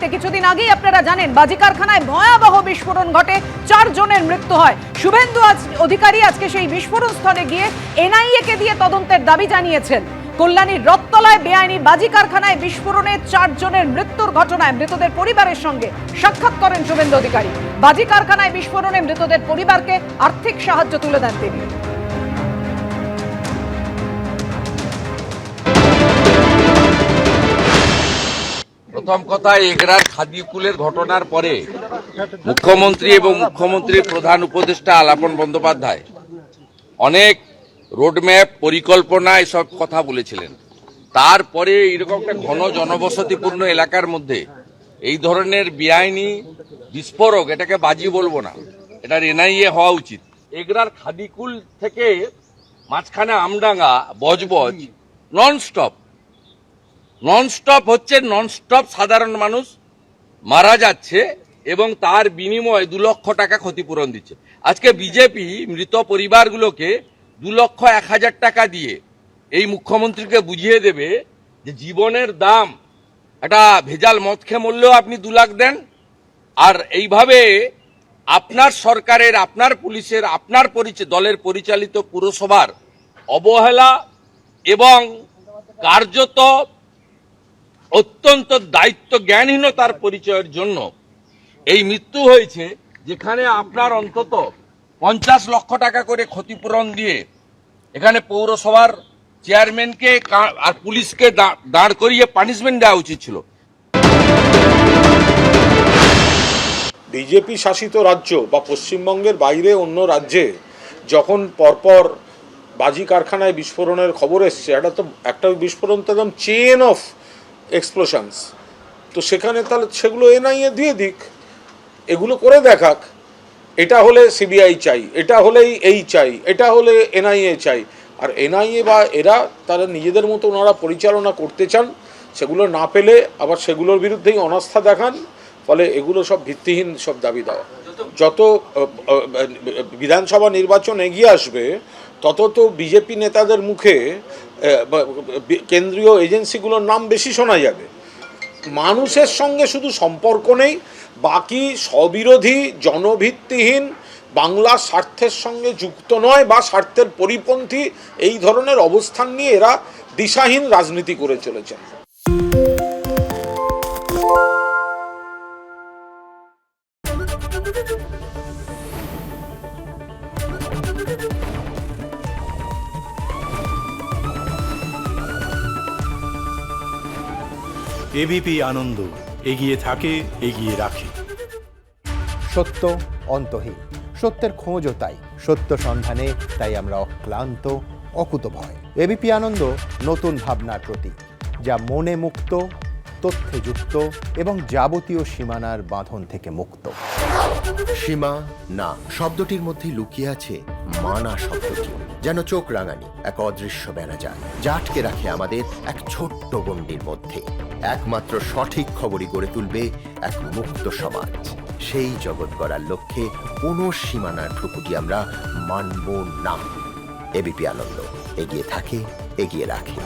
হুগলিতে কিছুদিন আগেই আপনারা জানেন বাজি কারখানায় ভয়াবহ বিস্ফোরণ ঘটে, 4 জনের মৃত্যু হয়। শুভেন্দু অধিকারী আজকে সেই বিস্ফোরণ স্থলে গিয়ে এনআইএ কে দিয়ে তদন্তের দাবি জানিয়েছেন। কল্যাণীর রথতলায় বেআইনি বাজি কারখানায় বিস্ফোরণে 4 জনের মৃত্যুর ঘটনায় মৃতদের পরিবারের সঙ্গে সাক্ষাৎ করেন শুভেন্দু অধিকারী। বাজি কারখানায় বিস্ফোরণে মৃতদের পরিবারকে আর্থিক সাহায্য তুলে দেন তিনি। প্রথম কথা, এগরার খাদিকুলের ঘটনার পরে মুখ্যমন্ত্রী এবং মুখ্যমন্ত্রীর প্রধান উপদেষ্টা আলাপন বন্দ্যোপাধ্যায় অনেক রোডম্যাপ, পরিকল্পনা এসব কথা বলেছিলেন। তারপরে এরকম একটা ঘন জনবসতিপূর্ণ এলাকার মধ্যে এই ধরনের বেআইনি বিস্ফোরক, এটাকে বাজি বলবো না, এটার এনআইএ হওয়া উচিত। এগরার খাদিকুল থেকে মাঝখানে আমডাঙ্গা বজবজ ননস্টপ হচ্ছে, ননস্টপ সাধারণ মানুষ মারা যাচ্ছে এবং তার বিনিময়ে 2 লক্ষ টাকা ক্ষতিপূরণ দিচ্ছে। আজকে বিজেপি মৃত পরিবারগুলোকে 2,01,000 টাকা দিয়ে এই মুখ্যমন্ত্রীকে বুঝিয়ে দেবে যে জীবনের দাম, একটা ভেজাল মদ খেয়ে মরলেও আপনি 2 লাখ দেন। আর এইভাবে আপনার সরকারের, আপনার পুলিশের, আপনার দলের পরিচালিত পুরসভার অবহেলা এবং কার্যত অত্যন্ত দায়িত্ব জ্ঞানহীনতার পরিচয়ের জন্য এই মৃত্যু হয়েছে, যেখানে আপনার অন্তত 50 লক্ষ টাকা করে ক্ষতিপূরণ দিয়ে এখানে পৌরসভার চেয়ারম্যানকে আর পুলিশকে দাঁড় করিয়ে পানিশমেন্ট দেওয়া উচিত ছিল। বিজেপি শাসিত রাজ্য বা পশ্চিমবঙ্গের বাইরে অন্য রাজ্যে যখন পরপর বাজি কারখানায় বিস্ফোরণের খবর এসছে, একটা বিস্ফোরণ তো একদম চেন অফ এক্সপ্লোশনস, তো সেখানে তাহলে সেগুলো এনআইএ দিয়ে দিক, এগুলো করে দেখাক। এটা হলে সিবিআই চাই, এটা হলেই এই চাই, এটা হলে এনআইএ চাই। আর এনআইএ বা এরা তারা নিজেদের মতো ওনারা পরিচালনা করতে চান, সেগুলো না পেলে আবার সেগুলোর বিরুদ্ধেই অনাস্থা দেখান। ফলে এগুলো সব ভিত্তিহীন সব দাবি দেওয়া। যত বিধানসভা নির্বাচন এগিয়ে আসবে তত তো বিজেপি নেতাদের মুখে কেন্দ্রীয় এজেন্সিগুলোর নাম বেশি শোনা যাবে। মানুষের সঙ্গে শুধু সম্পর্ক নেই, বাকি স্ববিরোধী, জনভিত্তিহীন, বাংলার স্বার্থের সঙ্গে যুক্ত নয় বা স্বার্থের পরিপন্থী এই ধরনের অবস্থান নিয়ে এরা দিশাহীন রাজনীতি করে চলেছে। এবিপি আনন্দ, এগিয়ে থাকে, এগিয়ে রাখে। সত্য অন্তহীন, সত্যের খোঁজও তাই, সত্য সন্ধানে তাই আমরা অক্লান্ত, অকুতভয়। এবিপি আনন্দ নতুন ভাবনার প্রতীক, যা মনে মুক্ত, তথ্যে যুক্ত এবং যাবতীয় সীমানার বাঁধন থেকে মুক্ত। সীমা না শব্দটির মধ্যে লুকিয়ে আছে মানা শব্দটি, যেন চোখ রাঙানি এক অদৃশ্য বেড়াজাল, যা আটকে রাখে আমাদের এক ছোট্ট গণ্ডির মধ্যে। একমাত্র সঠিক খবরই গড়ে তুলবে এক মুক্ত সমাজ। সেই জগৎ গড়ার লক্ষ্যে কোনো সীমানার ঠুকুটি আমরা মানব না। এবিপি আনন্দ, এগিয়ে থাকে, এগিয়ে রাখে।